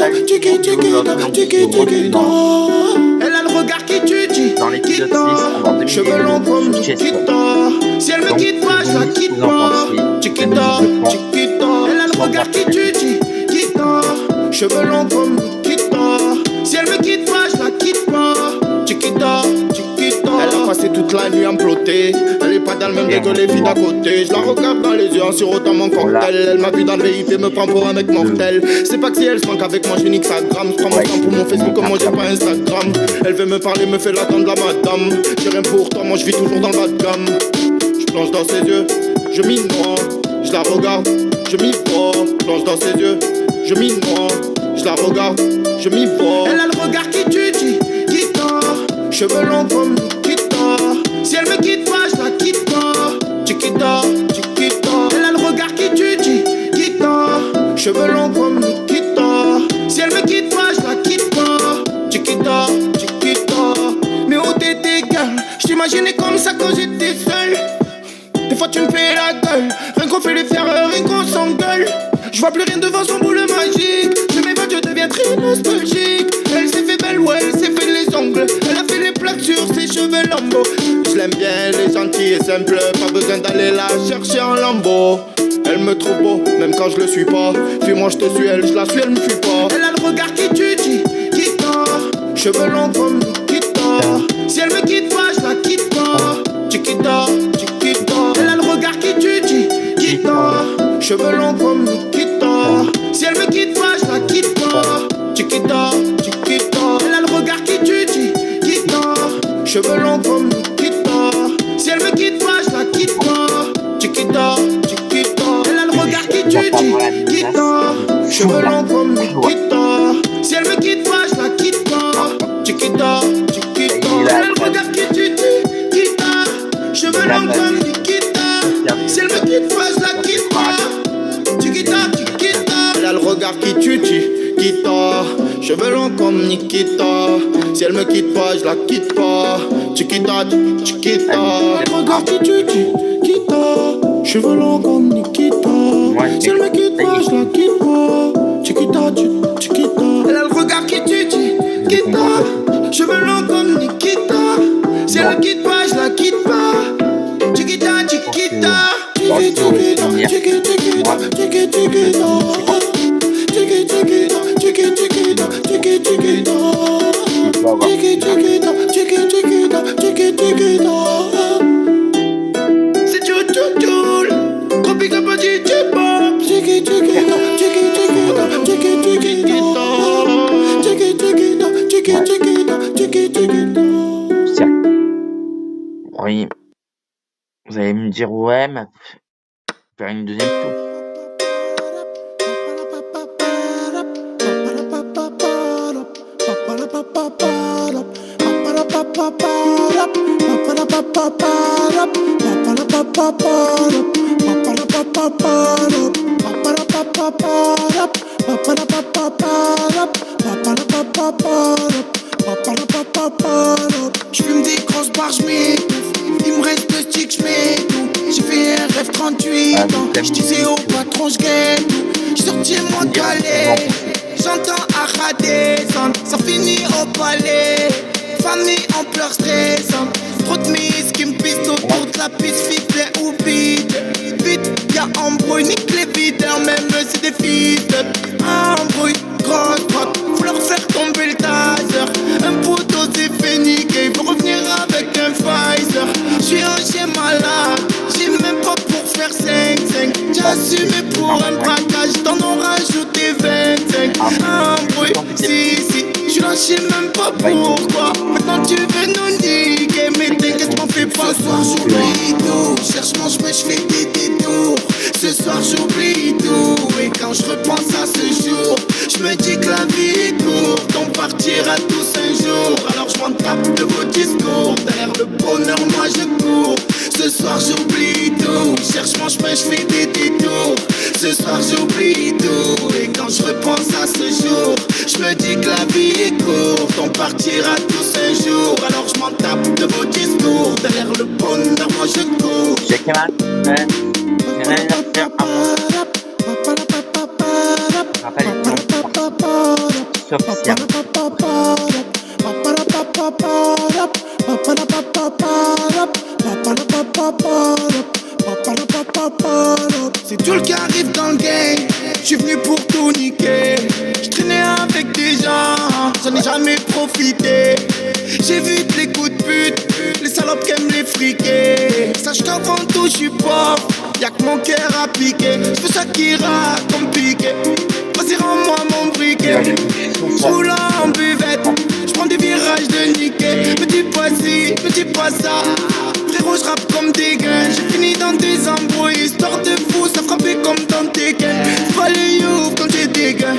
Elle a le regard qui tue, Dans l'épisode 6, on va cheveux longs comme Chiquita. Si elle me quitte pas, je la quitte pas. Chiquita, Chiquita. Elle a le regard qui tue, Chiquita. Cheveux longs comme Chiquita. Si elle me quitte pas, je la quitte pas. Chiquita, Chiquita. Elle a passé toute la nuit à me plotter. Elle est pas dans le même dé que les filles d'à côté. Je la regarde dans les yeux en sirotant mon cocktail. Elle m'a vu dans le VIP et me prend pour un mec mortel. C'est pas que si elle se manque avec moi, je nique sa gramme. Je prends mon temps pour mon Facebook comme moi j'ai pas Instagram. Elle veut me parler, me fait l'attendre la madame. J'ai rien pour toi, moi je vis toujours dans le bas de gamme. Je plonge dans ses yeux, je m'y noie. Je la regarde, je m'y vois. Plonge dans ses yeux, je m'y noie. Je la regarde, je m'y vois. Elle a le regard qui tue, Chiquita. Cheveux longs comme Chiquita. Si elle me quitte pas, je la quitte pas. Chiquita, Chiquita. Elle a le regard qui tue, Chiquita. Cheveux longs comme Chiquita. Si elle me quitte pas, je la quitte pas. Chiquita, Chiquita. Mais où t'étais, girl? J't'imaginais comme ça quand j'étais seul. Des fois tu me fais la gueule. Rien qu'on fait les faire, rien qu'on s'engueule. Je vois plus rien devant son boule magique. Je m'évade, je deviens très nostalgique. Elle s'est fait belle, ouais, elle s'est fait les ongles. Elle a fait les plaques sur ses cheveux lambeaux. Je l'aime bien, elle est gentille et simple. Pas besoin d'aller la chercher en lambeau. Elle me trouve beau, même quand je le suis pas. Fuis-moi, je te suis, elle, je la suis, elle me fuit pas. Elle a le regard qui tue, Chiquita. Cheveux longs comme Chiquita. Si elle me quitte pas, je la quitte pas. Chiquita, Chiquita. Elle a le regard qui tue, Chiquita. Cheveux longs comme Chiquita. Si elle me quitte pas, je la quitte pas. Chiquita, Chiquita. Elle a le regard qui tue, Chiquita. Cheveux longs comme Chiquita. Si elle me quitte pas, je la quitte pas. Chiquita, Chiquita. Elle a le regard qui tue, Chiquita. Cheveux longs comme Chiquita. Si elle me quitte pas, je la quitte pas. Chiquita, Chiquita. Elle a le regard qui tue, Chiquita. Cheveux longs comme Chiquita. Si elle me quitte pas, je la quitte pas. Chiquita, Chiquita. Elle a le regard qui tue, Chiquita. Cheveux longs comme Nikita. Si elle me quitte pas, je la quitte pas. Chiquita, Chiquita. Elle a le regard qui tue, Chiquita. Cheveux longs comme Nikita. Si elle me quitte pas, je la quitte pas. Chiquita, Chiquita. Elle a le regard qui tue, Chiquita. Cheveux longs comme Nikita. Si elle me quitte pas, je la quitte pas. Chiquita, Chiquita. Chiquita, Chiquita, Chiquita, Chiquita, Chiquita. C'est tout, gros big up à DJ Bob. Oui. Vous allez me dire, ouais, mais faire une deuxième tour. Je fume des grosses barres, j'm'étouffe. Il me reste 2 sticks, j'm'étouffe. J'ai fait un rêve 38 ans. J'disais au patron, j'gagne. J'sortis mon calais. J'entends Ara descendre. Ça finit au palais. Famille en pleurs stressantes. Trop de mises qui me pissent autour de la piste. Filet ou vide. Vite, y'a embrouille. Nique les videurs, même c'est des fils de embrouille. Grosse droite, faut leur faire tomber le taser. Un poteau s'est fait niquer, faut revenir avec un Pfizer. J'suis un chien malade, j'ai même pas pour faire 5-5. J'ai assumé pour un braquage, t'en ont rajouté 25. Embrouille, si, j'suis là, j'sais même pas pourquoi. Maintenant tu veux nous niquer, mais t'inquiète, m'en fais pas. Ce soir j'oublie tout, cherche mon chemin, j'fais des détours. Ce soir j'oublie tout, et quand je repense à ce jour, je me dis que la vie est courte, on partira tous un jour. Alors je m'en tape de vos discours, derrière le bonheur moi je cours. Ce soir j'oublie tout, cherche mon chemin, je fais des détours. Ce soir j'oublie tout, et quand je repense à ce jour, je me dis que la vie est courte, on partira tous un jour. Alors je m'en tape de vos discours, derrière le bonheur moi je cours. Rappelle Top Siam. C'est tout le qui arrive dans le game. J'suis venu pour tout niquer. J'traînais avec des gens, j'en ai jamais profité. J'évite les coups de pute, les salopes qui aiment les friquer. Sache qu'avant tout j'suis pauvre, y'a que mon cœur à piquer. J'fais ça qui ira comme piqué. Vas-y rends-moi mon briquet. J'roule en buvette, j'prends des virages de niquer. Me dis pas ci, me dis pas ça. Frérot j'rappe comme des gains. J'ai fini dans des embrouilles, histoire de fou, ça frappait comme dans Tekken. C'est pas les youths quand j'ai des gains.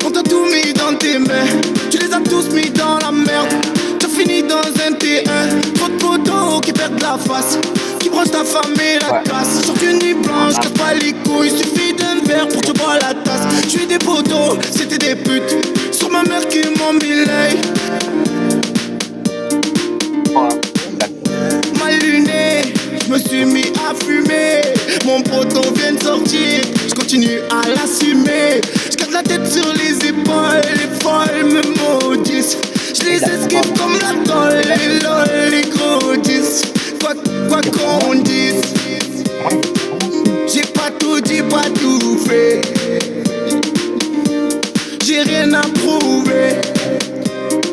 On t'a tout mis dans tes mains, tu les as tous mis dans la merde. T'as fini dans un T1, trop de potos qui perdent la face, qui brossent ta femme et la casse. Sur une nuit blanche, casse pas les couilles, suffit d'un verre pour que tu bois la tasse. J'suis des potos, c'était des putes, sur ma mère qui m'ont mis l'œil. Mal luné, j'me suis mis à fumer. Mon poteau vient de sortir, j'continue à l'assumer. J'garde la tête sur les épaules, les folles me maudissent. J'les esquive comme la tolle, les lol, les gros disques. Quoi qu'on dise, j'ai pas tout dit, pas tout fait. J'ai rien à prouver.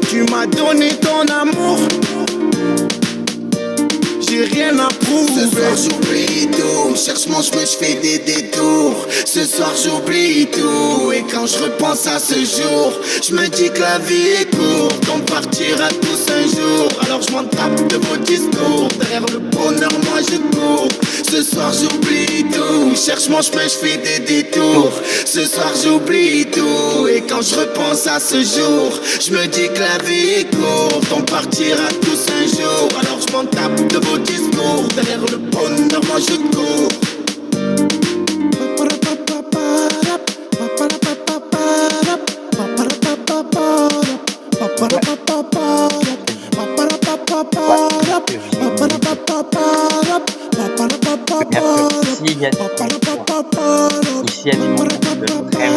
Tu m'as donné ton amour, j'ai rien à prouver. Ce soir j'oublie tout, cherche mon chemin, j'fais des détours. Ce soir j'oublie tout, et quand je repense à ce jour, je me dis que la vie est courte, on partira tous un jour. Alors je m'en tape de vos discours, derrière le bonheur moi je cours. Ce soir j'oublie tout, cherche mon chemin, j'fais des détours. Ce soir j'oublie tout, et quand je repense à ce jour, je me dis que la vie est courte, on partira tous un jour. Alors je m'en tape de vos discours, derrière le bonheur moi je cours. S'il y a du ou s'il y a du monde de crème,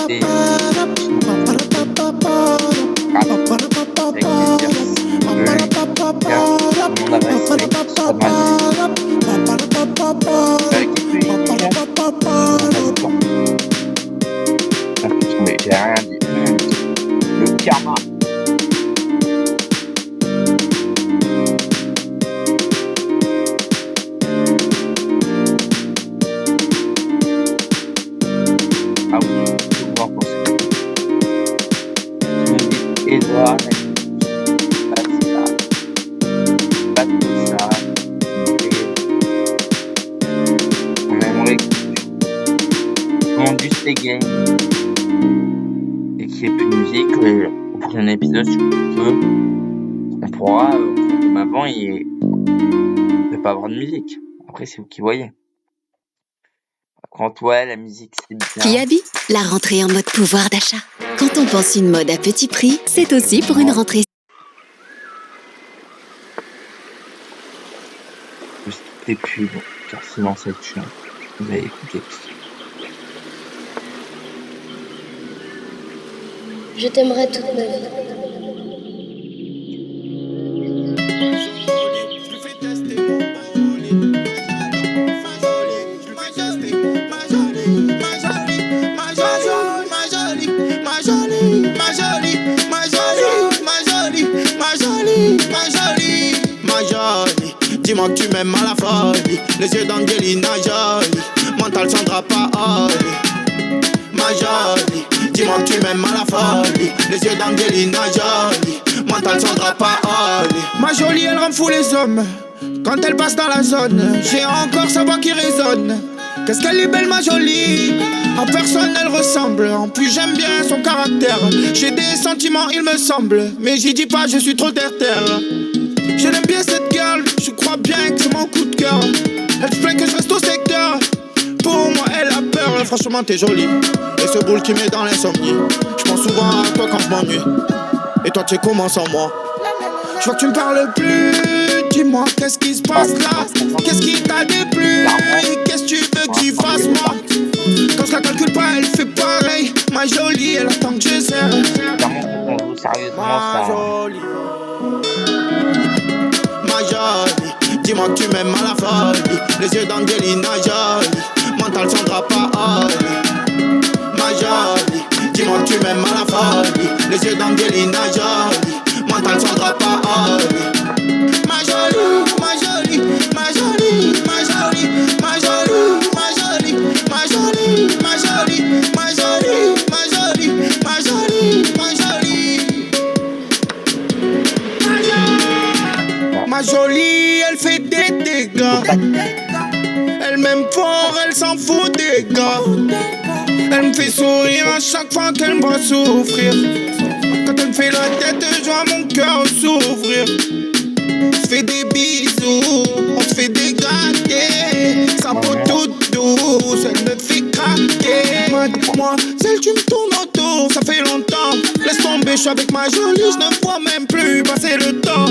des mais j'ai rien dit. Le karma. Ah oui, je peux voir pour ça. Tu me dis Edouard, pas tout ça. On aimerait que Mondus les gagne et qu'il n'y ait plus de musique. Au prochain épisode, si tu veux, on pourra, comme avant, il ne pas avoir de musique. Après, c'est vous qui voyez. Quand ouais, la musique, c'est bien. Kiabi, la rentrée en mode pouvoir d'achat. Quand on pense une mode à petit prix, c'est aussi pour une rentrée. Juste les pubs, car sinon ça tue. Vous allez écouter. Je t'aimerai toute ma vie. Dis-moi que tu m'aimes à la folie, les yeux d'Angelina Jolie, mental Sandra Paoli. Ma jolie, dis-moi que tu m'aimes à la folie, les yeux d'Angelina Jolie, mental Sandra Paoli. Ma jolie, elle rend fou les hommes quand elle passe dans la zone. J'ai encore sa voix qui résonne. Qu'est-ce qu'elle est belle ma jolie, à personne elle ressemble. En plus j'aime bien son caractère. J'ai des sentiments il me semble, mais j'y dis pas je suis trop terre-terre. Je l'aime bien cette girl, je crois bien que c'est mon coup de cœur. Elle se plaint que je reste au secteur, pour moi elle a peur. Franchement t'es jolie, et ce boule qui met dans l'insomnie. Je pense souvent à toi quand je m'ennuie, et toi tu es comment sans moi. Je vois que tu me parles plus, dis-moi qu'est-ce qui se passe là. Qu'est-ce qui t'a déplu, qu'est-ce que tu veux qu'il fasse moi. Quand je la calcule pas elle fait pareil. Ma jolie elle attend que je sérieusement, Ma ça. jolie, ma jolie, dis-moi que tu m'aimes à la folie. Les yeux d'Angelina Jolie, mental Sandra Paoli. Ma jolie, dis-moi que tu m'aimes à la folie. Les yeux d'Angelina Jolie, mental Sandra Paoli. Ma jolie, ma jolie, ma jolie, ma jolie, ma jolie, ma jolie, ma jolie, ma jolie, ma jolie, ma jolie, ma jolie, ma jolie. Ma jolie, elle fait des dégâts. Elle m'aime fort, elle s'en fout des gars. Elle me fait sourire à chaque fois qu'elle me voit souffrir. Quand elle me fait la tête, je vois mon cœur s'ouvrir. On se fait des bisous, on se fait des gâtés. Sa peau toute douce, elle me fait craquer. Mademoiselle, tu me tournes autour, ça fait longtemps. Laisse tomber, je suis avec ma jolie, je ne vois même plus passer le temps.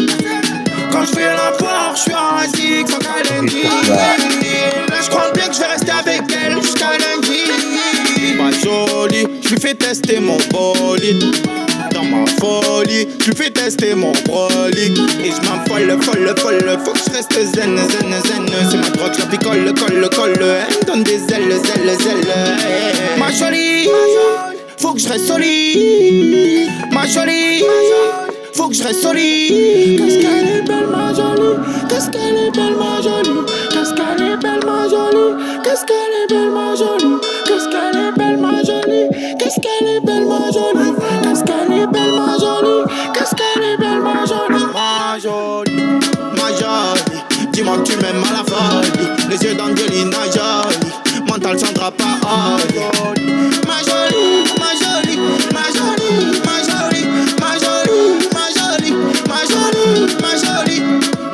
Quand je fais la foire, je suis assis sans lundi. Là je crois bien que je vais rester avec elle jusqu'à lundi. Ma jolie, je lui fais tester mon bolide. Dans ma folie, je lui fais tester mon brolic. Et je m'affole, folle, faut que je reste zen. C'est ma drogue, je la picole, colle. Elle me donne des ailes. Ma jolie, faut que je reste solide. Ma jolie, faut que je reste solide. Qu'est-ce qu'elle est belle ma jolie. Qu'est-ce qu'elle est belle ma jolie. Qu'est-ce qu'elle est belle ma jolie. Qu'est-ce qu'elle est belle ma jolie. Qu'est-ce qu'elle est belle ma jolie. Qu'est-ce qu'elle est belle ma jolie. Qu'est-ce qu'elle est belle ma jolie. Qu'est-ce qu'elle est belle ma jolie. Ma jolie, ma jolie, dis-moi que tu m'aimes à la folie. Les yeux d'Angelina Jolie, mental Sandra Paoli. Ma jolie, ma jolie, ma jolie, ma jolie, ma jolie, ma jolie, ma jolie, ma jolie,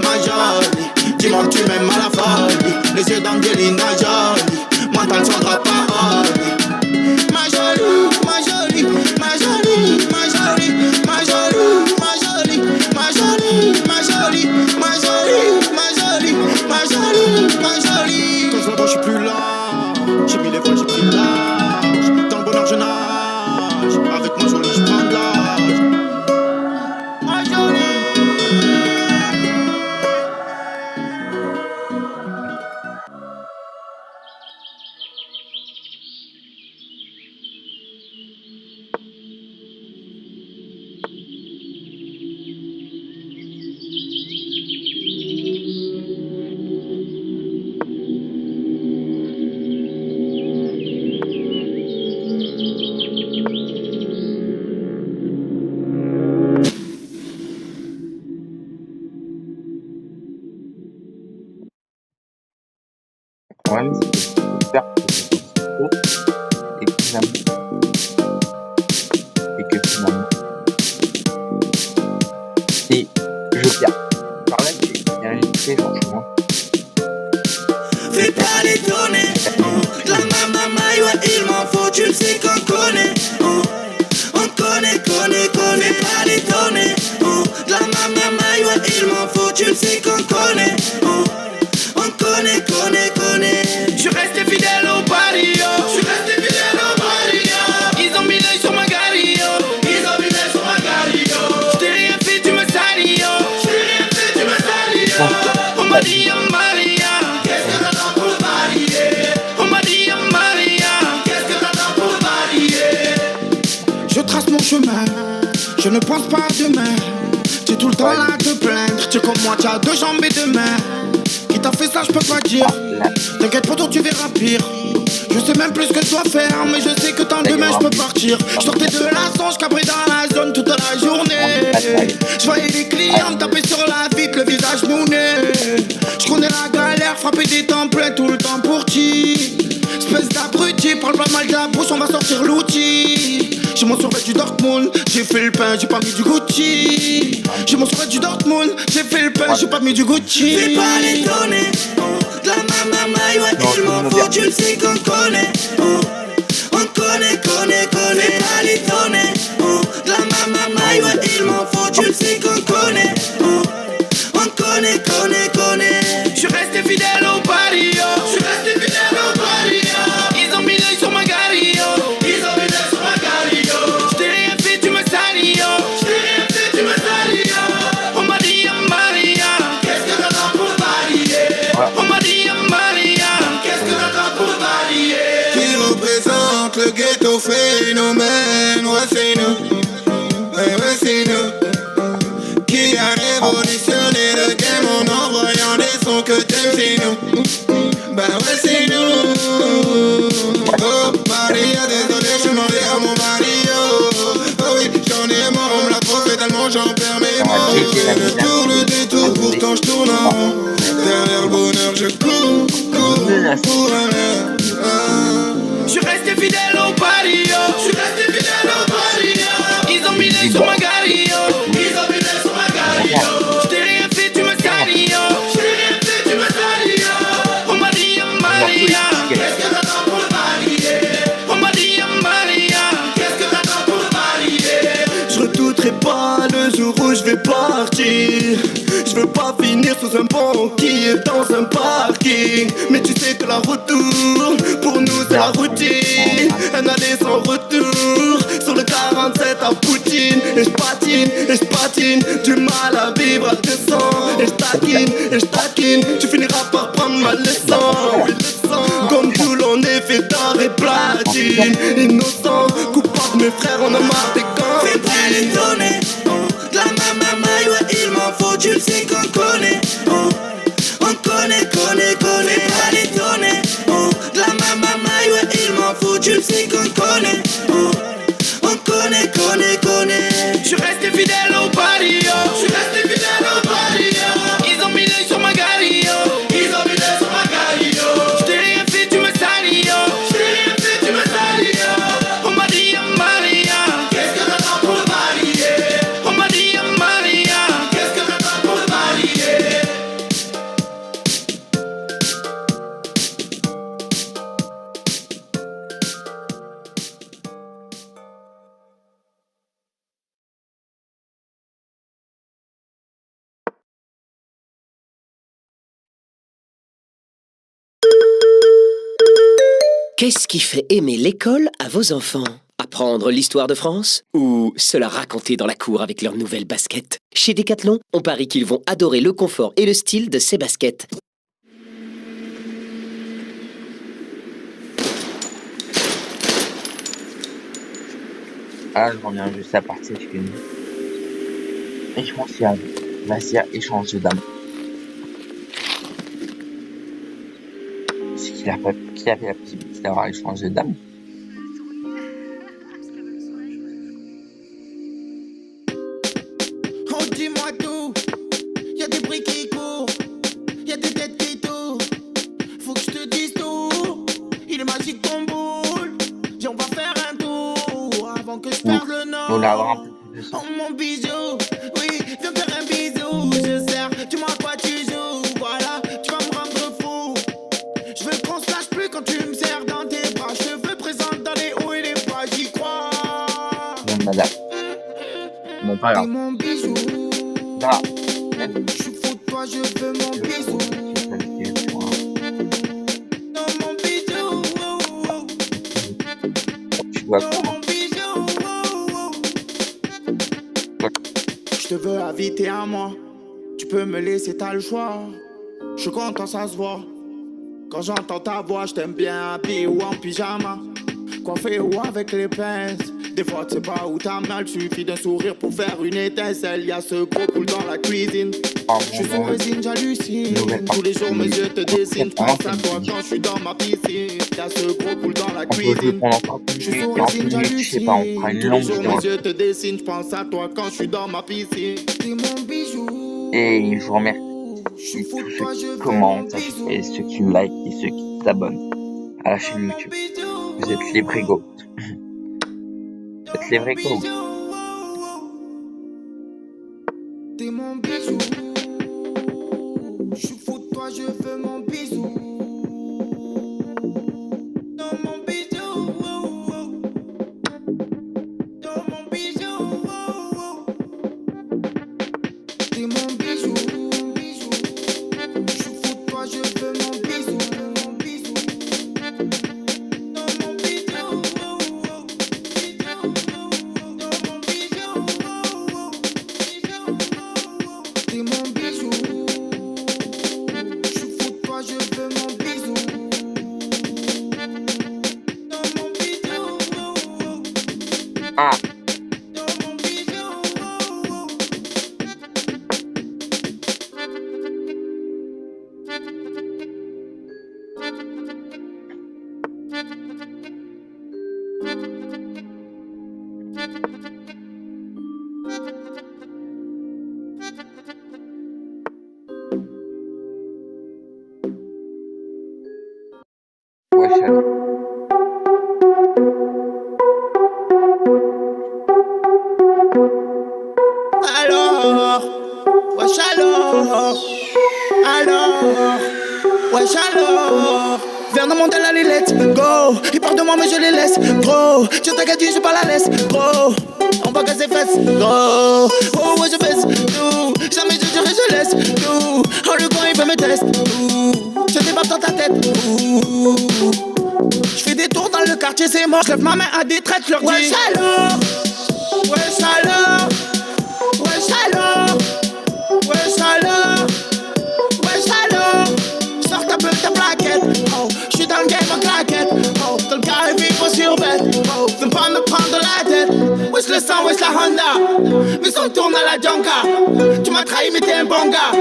ma jolie, dis-moi que tu m'aimes à la folie. Les yeux d'Angelina Jolie, mental Sandra Paoli. Ma jolie, ma jolie, ma jolie, ma jolie, ma jolie, ma jolie, ma jolie, ma jolie, ma jolie, ma jolie, ma jolie, ma jolie. Quand je l'entends, je suis plus là. J'ai mis les voiles, j'ai pris l'âge. Dans le bonheur, je nage. Avec ma jolie, je prends de l'âge. Ma jolie. Le problème, c'est que j'espère que c'est faux et que finalement, si je perds. Par là, j'ai bien illustré, franchement. Fais pas l'étonner. La maman, ouais, il m'en faut, tu le sais qu'on connaît. On connaît. Fais pas l'étonner. La maman, ouais, il m'en faut, tu le sais qu'on connaît. On connaît. Je suis resté fidèle au barrio. Ils ont mis l'œil sur ma gario. J't'ai rien fait, tu me salis. On m'a dit en Maria. Qu'est-ce que t'attends pour le valider? On m'a dit en Maria. Qu'est-ce que t'attends pour le valider? Je trace mon chemin, je ne pense pas à demain. T'es tout le temps là à te plaindre. T'es comme moi, t'as deux jambes et deux mains. Qui t'a fait ça, je peux pas dire. T'inquiète pour toi, tu verras pire. Je sais même plus ce que je dois faire, mais je sais que tant demain je peux partir. Je sortais de la songe, cabré dans la zone toute la journée. Je voyais les clients me taper sur la vitre, le visage mouné. Je connais la galère, frapper des temps pleins tout le temps pour qui? Espèce d'abruti, parle pas mal de la bouche, on va sortir l'outil. J'ai mon survêt du Dortmund, j'ai fait le pain, j'ai pas mis du Gucci. J'ai mon survêt du Dortmund, j'ai fait le pain, j'ai pas mis du Gucci. Fais pas l'étonner, la maman, ouais, il m'en faut, tu le sais qu'on connaît. On connaît. Fais pas l'étonner, la maman, ouais, il m'en faut, tu le sais qu'on connaît. On connaît. Je suis resté fidèle au barrio. Ils ont mis l'œil sur ma gario. J't'ai rien fait, tu me salis. phénomène, ouais c'est nous, ouais c'est nous. Qui a révolutionné le game en envoyant des sons que t'aimes, c'est nous. Bah ouais c'est nous. Oh Maria, désolé, je suis marié à mon Mario. Oh oui, j'en ai marre, on me l'a trop fait tellement j'en perds mes mots. Le tour, le détour, pourtant je tourne en rond. Derrière le bonheur je cours pour un rêve. Je suis resté fidèle au pario. Je suis resté fidèle au pario. Ils ont mis l'œil sur ma gario. Ils ont mis l'œil sur ma gario. Je t'ai rien fait, tu me salis. Je t'ai rien fait, tu me salis. Oh Maria, Maria, qu'est-ce que t'attends pour le valider? Oh Maria, Maria, qu'est-ce que t'attends pour le valider? Je redouterai pas le jour où je vais partir. Je veux pas finir sous un pont qui est dans un parking. Mais tu sais que la retour, pour nous c'est la routine. Un aller sans retour, sur le 47 à Poutine. Et je patine, du mal à vivre à 200. Et je taquine, tu finiras par prendre ma leçon. Comme tout l'on est fait d'or et platine. Innocent, coupable mes frères, on a marre des cantines. Fais pas l'étonner, de la maille, ouais il m'en faut, tu le sais qu'on connaît. On connaît, fais pas l'étonner. De la maille, ouais il m'en faut, tu le sais qu'on connaît. On connaît. Je suis resté fidèle au pario. Ils ont mis l'œil sur ma gario. Je t'ai rien fait, tu me salis. Oh Maria, Maria, qu'est-ce que t'attends pour le valider? Oh Maria, Maria, qu'est-ce que t'attends pour le valider? Qu'est-ce qui fait aimer l'école à vos enfants? Apprendre l'histoire de France? Ou se la raconter dans la cour avec leurs nouvelles baskets? Chez Decathlon, on parie qu'ils vont adorer le confort et le style de ces baskets. Ah, je reviens juste à partir d'une. Et je pense qu'il y a Vassia échange de dames. C'est qui a fait la possibilité d'avoir échange de dames? Oh dis-moi tout, y'a des bruits qui courent, y'a des têtes qui tournent. Faut que je te dise tout, il est magique ton boule. Dis on va faire un tour avant que je perde le nord. On va avoir un peu plus de sang. Oh mon bijou, oui, viens faire un bisou. Je sers, dis-moi à quoi tu joues. Voilà, tu vas me rendre fou. Je veux qu'on se lâche plus quand tu me serres dans tes bras. Je te veux présente dans les hauts et les bas, j'y crois. Bon, madame. Bon, pas grave. T'es mon bijou. Là, Je suis fou de toi, je veux mon bisou. Non mon bijou. tu vois Non quoi? mon bijou. Je te veux inviter à moi. Tu peux me laisser, t'as le choix. Je suis content, ça se voit. Quand j'entends ta voix, je t'aime bien habillé ou en pyjama. Coiffé ou avec les pinces. Des fois tu sais pas où t'as mal, suffit d'un sourire pour faire une étincelle. Y'a ce gros poule dans la cuisine. Je suis sous résine, j'hallucine. Tous les jours mes yeux te dessinent. Je pense à toi quand je suis dans ma piscine. Y'a ce gros poule dans la On peut jouer cuisine. pendant 40 Je suis minutes, sous 40 résine, minutes, je sais j'hallucine. pas, on fera une Tous longue les jours vidéo. mes yeux te dessinent. Je pense à toi quand je suis dans ma piscine. T'es mon bijou. Et je vous remercie Je suis fou tous de toi, ceux je qui veux mon commentent, bisou. et ceux qui like, et ceux qui s'abonnent à la chaîne YouTube. Vous êtes les vrais goats. Vous êtes les vrais goats. T'es mon bijou. Je suis fou de toi, je veux mon bisou. Non, mon bijou. Non, mon bijou. T'es mon bijou. Je suis fou de toi, je veux mon bisou. Mon bisou. Non, mon bijou. Non, mon Ah. Wesh alors. Alors, wesh wesh alors. Viens dans mon tel, allez, let's go. Ils parlent de moi, mais je les laisse, gros. Je t'inquiète, je suis pas la laisse, gros. On va casser fesses, gros. Oh, ouais, je baisse, tout. Jamais je dirai, je laisse, tout. Oh, le coin, il fait mes tests, tout. Je débarque dans ta tête, tout. Je fais des tours dans le quartier, c'est mort. Je lève ma main à des traites, je leur dis wesh alors. Wesh alors. Wesh alors. Wesh alors. Wesh alors. Sors ta peu ta plaquette. Oh, j'suis dans le game en claquette. Oh, dans le carré vivre sur bête. Oh, viens pas me prendre la tête. Wesh le sang, wesh la Honda. Mais on tourne à la Django. Tu m'as trahi mais t'es un bon gars.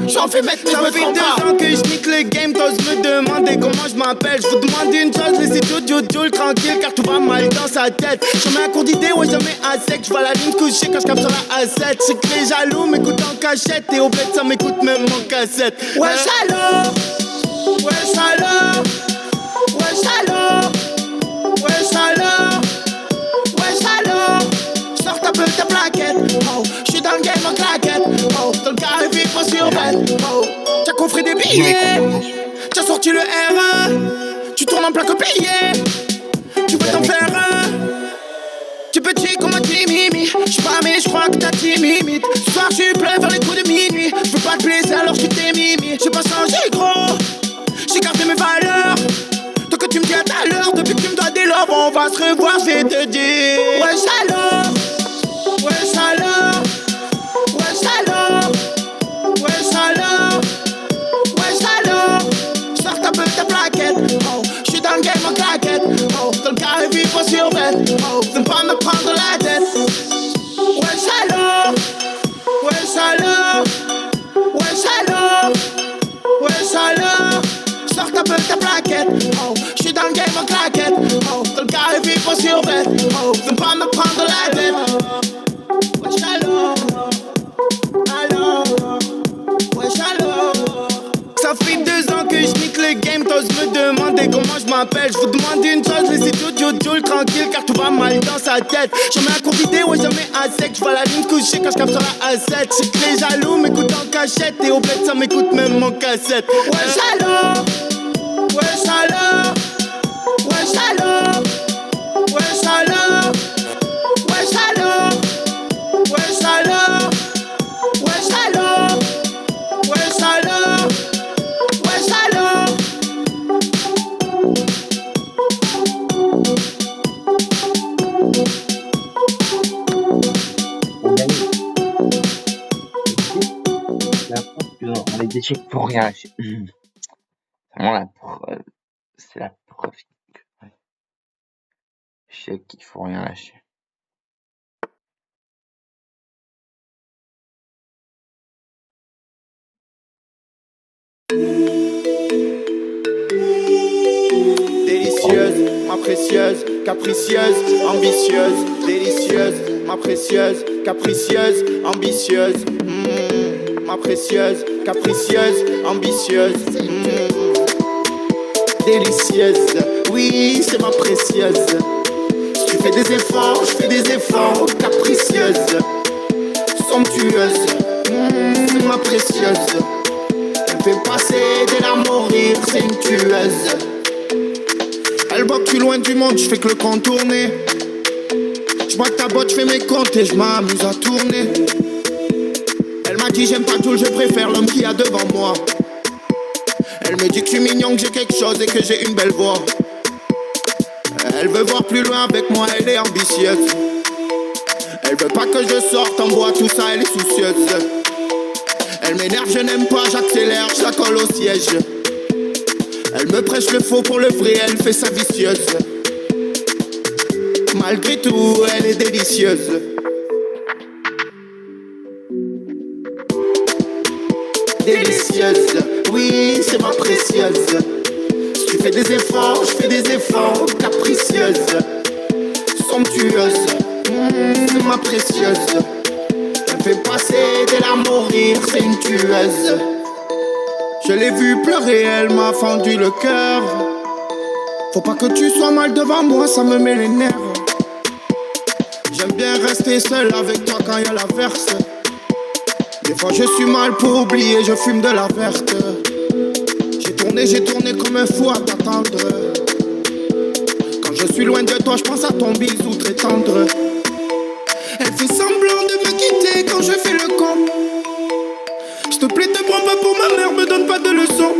J'en fais mettre mais je me trompe pas. Ça fait 2 ans que je nique le game. T'oses me demander comment je m'appelle. Je vous demande une chose, laissez Joule tranquille car tout va mal dans sa tête. Je mets un cours d'idée, ouais jamais à sec. Je vois la ligne couchée quand je capte sur la A7. C'est que les jaloux m'écoutent en cachette. Et au bled ça m'écoute même en cassette. Wesh alors. Wesh alors. Wesh alors. Wesh alors. Wesh alors. Sors ta peu ta plaquette. Oh, j'suis dans le game en claquette. Oh, dans le carré vivre sur bête. Oh, t'as coffré des billets. T'as sorti le R1. Tu tournes en plaque au billet. Tu veux t'en faire un. Tu petit comme un timimi. J'suis pas mais j'crois que t'as timimite. Ce soir j'suis plein vers les coups de minuit. J'veux pas te blesser alors j'suis tes mimi. J'ai pas changé gros. J'ai gardé mes valeurs. Tant que tu me dis à ta l'heure. Depuis que tu me dois des lobes, on va se revoir, j'vais te dire wesh alors. Wesh alors. Wesh alors. Wesh alors. Wesh alors. Sors ta peu ta plaquette. Oh, j'suis dans le game en claquette. Oh, dans le carré vivre sur bête. Oh, viens pas me prendre la tête. Wesh alors. Wesh alors. Wesh alors. Wesh alors. Sors ta peu ta plaquette. Oh, j'suis dans le game en claquette. Oh, dans le carré vivre sur bête. Oh, viens pas me prendre la tête. Wesh alors. Alors. Wesh alors. Ça fait 2 ans que je nique le game, t'oses me demander comment je m'appelle. Je vous demande une chose, laissez Joule tranquille car tout va mal dans sa tête. J'en mets un cours d'idée, ouais jamais à sec. Je vois la ligne couchée quand je capte sur la A7. C'est que les jaloux m'écoutent en cachette. Et au bled ça m'écoute même en cassette. Wesh alors. Wesh alors. Wesh alors. Wesh alors. Wesh alors. Wesh alors. Wesh alors. Wesh alors. Wesh alors. La preuve que dans les échecs, faut rien lâcher. Vraiment la preuve. C'est la preuve que ouais. Échec, il faut rien lâcher. Délicieuse, ma précieuse, capricieuse, ambitieuse. Délicieuse, ma précieuse, capricieuse, ambitieuse. Ma précieuse, capricieuse, ambitieuse. Délicieuse, oui, c'est ma précieuse. Tu fais des efforts, je fais des efforts. Capricieuse, somptueuse, ma précieuse. Elle fait passer des larmes au rire, c'est une tueuse. Elle voit que tu es loin du monde, je fais que le contourner. Je vois que ta botte, je fais mes comptes et je m'amuse à tourner. Elle m'a dit j'aime pas tout, je préfère l'homme qui a devant moi. Elle me dit que je suis mignon, que j'ai quelque chose et que j'ai une belle voix. Elle veut voir plus loin avec moi, elle est ambitieuse. Elle veut pas que je sorte en bois, tout ça, elle est soucieuse. Elle m'énerve, je n'aime pas, j'accélère, je la colle au siège. Elle me prêche le faux pour le vrai, elle fait sa vicieuse. Malgré tout, elle est délicieuse. Délicieuse, oui, c'est ma précieuse. Si tu fais des efforts, je fais des efforts. Capricieuse, somptueuse, c'est ma précieuse. Elle fait passer des larmes au rire, c'est une tueuse. Je l'ai vue pleurer, elle m'a fendu le cœur. Faut pas que tu sois mal devant moi, ça me met les nerfs. J'aime bien rester seul avec toi quand y'a la verse. Des fois je suis mal pour oublier, je fume de la verte. J'ai tourné comme un fou à t'attendre. Quand je suis loin de toi, je pense à ton bisou très tendre. Elle fait semblant de me quitter quand je fais le con. S'il te plaît, te prends pas pour ma mère, me donne pas de leçons.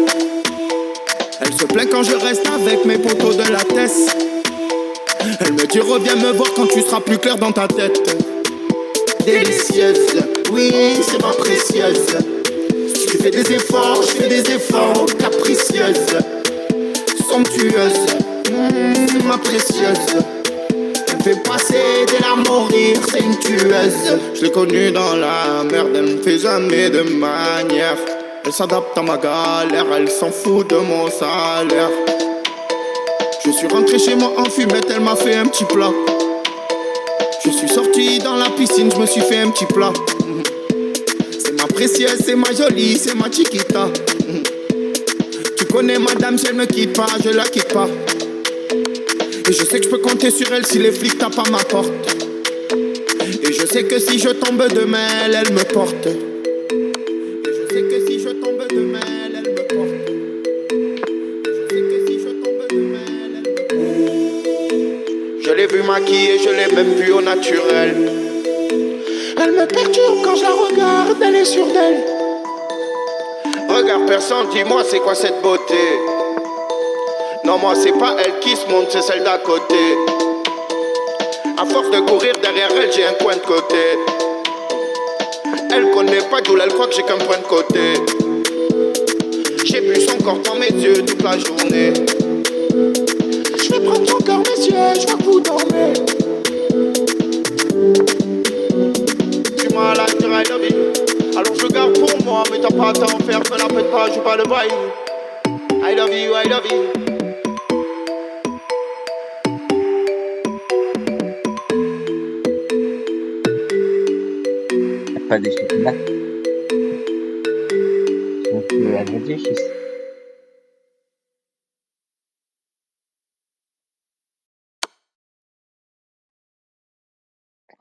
Elle se plaint quand je reste avec mes poteaux de la tête. Elle me dit reviens me voir quand tu seras plus clair dans ta tête. Délicieuse, oui, c'est ma précieuse. Si tu fais des efforts, je fais des efforts. Capricieuse, somptueuse, c'est ma précieuse. Elle fait passer des larmes au rire, c'est une tueuse. Je l'ai connue dans la merde, elle me fait jamais de manière. Elle s'adapte à ma galère, elle s'en fout de mon salaire. Je suis rentré chez moi en fumette, elle m'a fait un petit plat. Je suis sorti dans la piscine, je me suis fait un petit plat. C'est ma précieuse, c'est ma jolie, c'est ma chiquita. Tu connais madame, si elle me quitte pas, je la quitte pas. Et je sais que je peux compter sur elle si les flics tapent à ma porte. Et je sais que si je tombe demain, elle me porte. Et je sais que si je tombe demain, elle me porte. Et je sais que si je tombe demain, elle me porte. Je l'ai vue maquillée, je l'ai même vue au naturel. Elle me perturbe quand je la regarde, elle est sûre d'elle. Regarde personne, dis-moi c'est quoi cette beauté. Non moi c'est pas elle qui se monte, c'est celle d'à côté. À force de courir derrière elle, j'ai un coin de côté. Elle connaît pas d'où elle croit que j'ai qu'un point de côté. J'ai vu son corps dans mes yeux toute la journée. Je vais prendre ton cœur messieurs, je vois que vous dormez. Tu m'as la dire I love you. Alors je garde pour moi, mais t'as pas à t'en faire, fais la pète pas, joue pas le bail. I love you, I love you. Pas des choses là. Donc, elle me dit,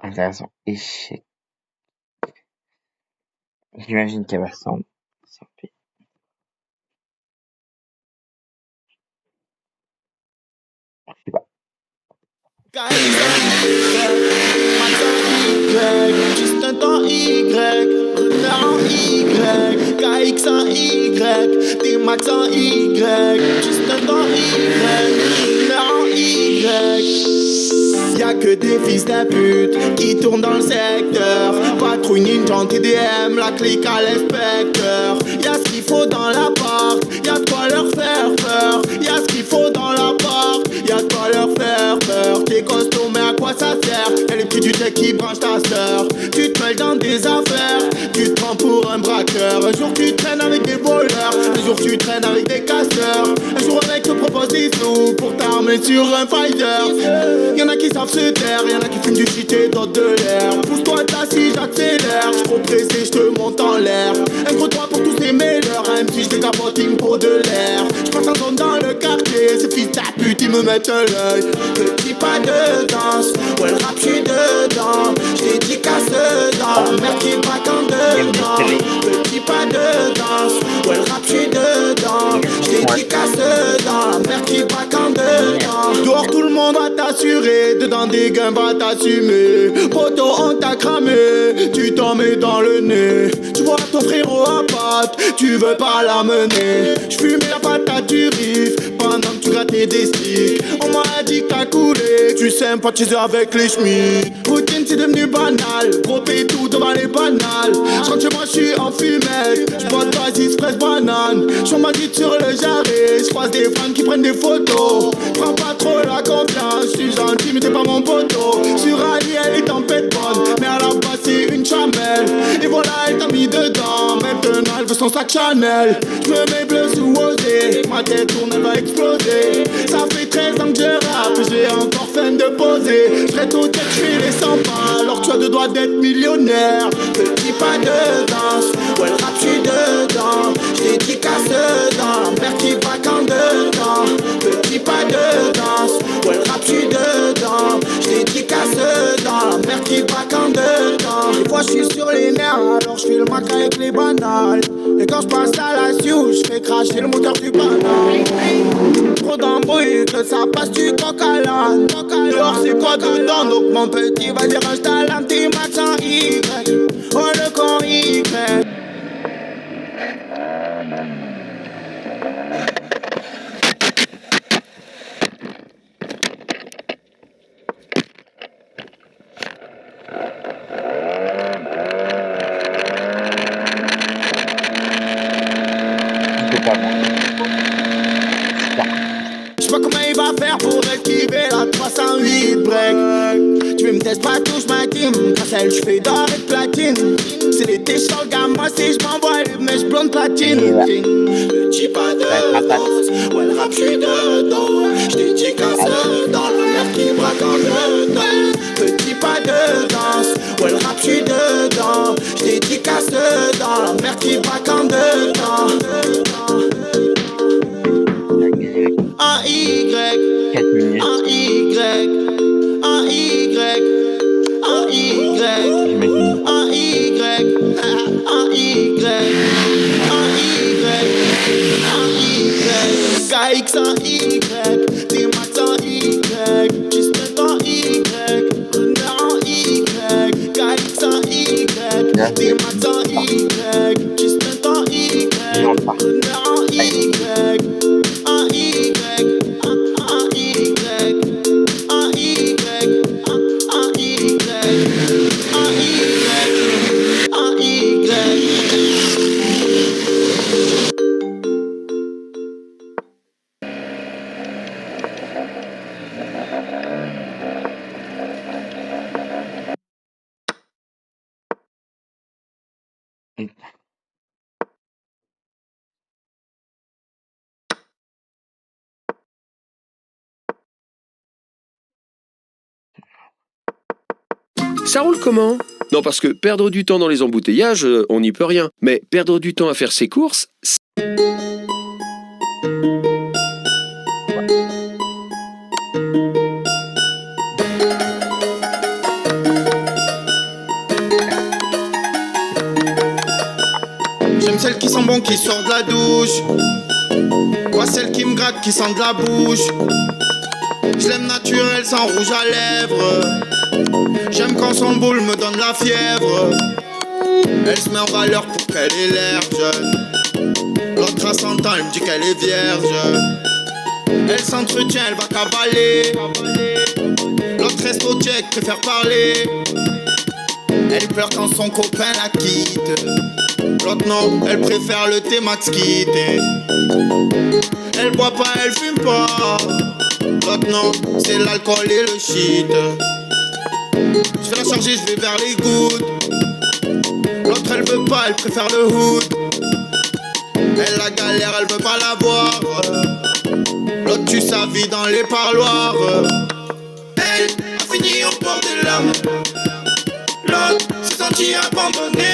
intéressant. Échec. J'imagine qu'elle va s'en payer. Je sais pas. Juste un temps Y, renard en Y, KX en Y, T-Max en Y, juste un temps Y, renard en Y. Y'a que des fils de pute qui tournent dans le secteur. Patrouille Ninja TDM, la clique à l'inspecteur. Y'a ce qu'il faut dans l'appart, y'a de quoi leur faire peur. Y'a ce qu'il faut dans l'appart, y'a de quoi leur faire peur. T'es costaud mais à quoi ça sert? Y'a les petits du tech qui branchent ta sœur. Tu te mêles dans des affaires, tu te prends pour un braqueur. Un jour tu traînes avec des voleurs, un jour tu traînes avec des casseurs. Un jour un mec te propose des sous pour t'armer sur un fighter. Y'en a qui savent se taire, y'en a qui fument du shit et d'autres de l'air. Pousse-toi t'assis, j'accélère, j't'ro pressé, j'te monte en l'air. Un gros 3 pour tous ces meilleurs, un petit j'décapote, il me faut de l'air. J'passe un zone dans le quartier, ces fils de pute ils me mettent l'œil. Petit pas de danse, ouais le rap j'suis dedans. J'dédicace dedans, merde qui braque en dedans. Petit pas de danse, ouais le rap j'suis dedans. J'dédicace dedans, merde qui braque en dedans. Dehors tout le monde va t'assurer, dedans des gains va t'assumer. Poto on t'a cramé, tu t'en mets dans le nez. Tu vois ton frérot à pote, tu veux pas la mener. J'fumais la patate du riff pendant que tu grattais des sticks. On m'a dit que t'as coulé, tu sympathises avec les schmitts. Routine c'est devenu banal, gropé tout devant les banales. J'rentre chez moi j'suis en fumette, j'bois d'oasis, fraise, banane. J'suis ma dit sur le jarret, j'croise des fans qui prennent des photos. Prends pas trop la confiance, j'suis gentil mais t'es pas mon poteau. Sur Ali elle est en pète bonne, mais à la base c'est une chamelle. Et voilà elle t'a mis dedans, maintenant elle veut son sac Chanel. J'me mets bleu sous osé, ma tête tourne elle va exploser. Ça fait 13 ans que je rappe, j'ai encore faim de poser. J'serais au tête, j'fais les 100 pas, alors tu as deux doigts d'être millionnaire. Petit pas de danse, ouais le rap j'suis dedans. J'dédicace dedans, merde qui va quand dedans. Petit pas de danse, ouais le rap j'suis dedans. J'dédicace dedans, merde qui va quand dedans. Des fois j'suis sur les nerfs, alors j'fais le mac avec les banales. Et quand j'passe à la sioux, j'fais cracher le moteur du banal. Trop d'embrouille, que ça passe du coq à l'âne. Dehors c'est quoi dedans, donc mon petit vas-y range ta lame, t'es max en Y. Oh le con Y. J'sais pas comment il va faire pour esquiver la 308 break. Tu veux me tester pas touche ma team, grâce à elle j'fais d'or et de platine. C'est l'été sur le gamin si j'm'envoie les mèches blondes platine. Petit pas de danse, ouais le rap j'suis dedans. J'dédicace dans le merde qui braque en dedans. Petit pas de danse, ouais le rap j'suis dedans. J'dédicace dans la merde qui braque en dedans. Un Y, un Y, un Y, un Y, un Y, un Y, KX en Y, D-Max en Y, G-Spent en Y, Runner en Y, KX en Y, D-Max en Y, G-Spent en Y, Runner en Y. Ça roule comment? Non, parce que perdre du temps dans les embouteillages, on n'y peut rien. Mais perdre du temps à faire ses courses, J'aime celles qui sont bon, qui sortent de la douche. Pas celles qui me grattent, qui sentent de la bouche. Je l'aime naturel, sans rouge à lèvres. J'aime quand son boule me donne la fièvre. Elle se met en valeur pour qu'elle ait l'air jeune. L'autre à 100 ans, elle me dit qu'elle est vierge. Elle s'entretient, elle va cavaler. L'autre reste au check, préfère parler. Elle pleure quand son copain la quitte. L'autre non, elle préfère le thé Max quitter. Elle boit pas, elle fume pas. L'autre non, c'est l'alcool et le shit. Je vais la charger, je vais vers les gouttes. L'autre elle veut pas, elle préfère le hood. Elle la galère, elle veut pas la voir. L'autre tue sa vie dans les parloirs. Elle a fini au bord des larmes. L'autre s'est senti abandonné.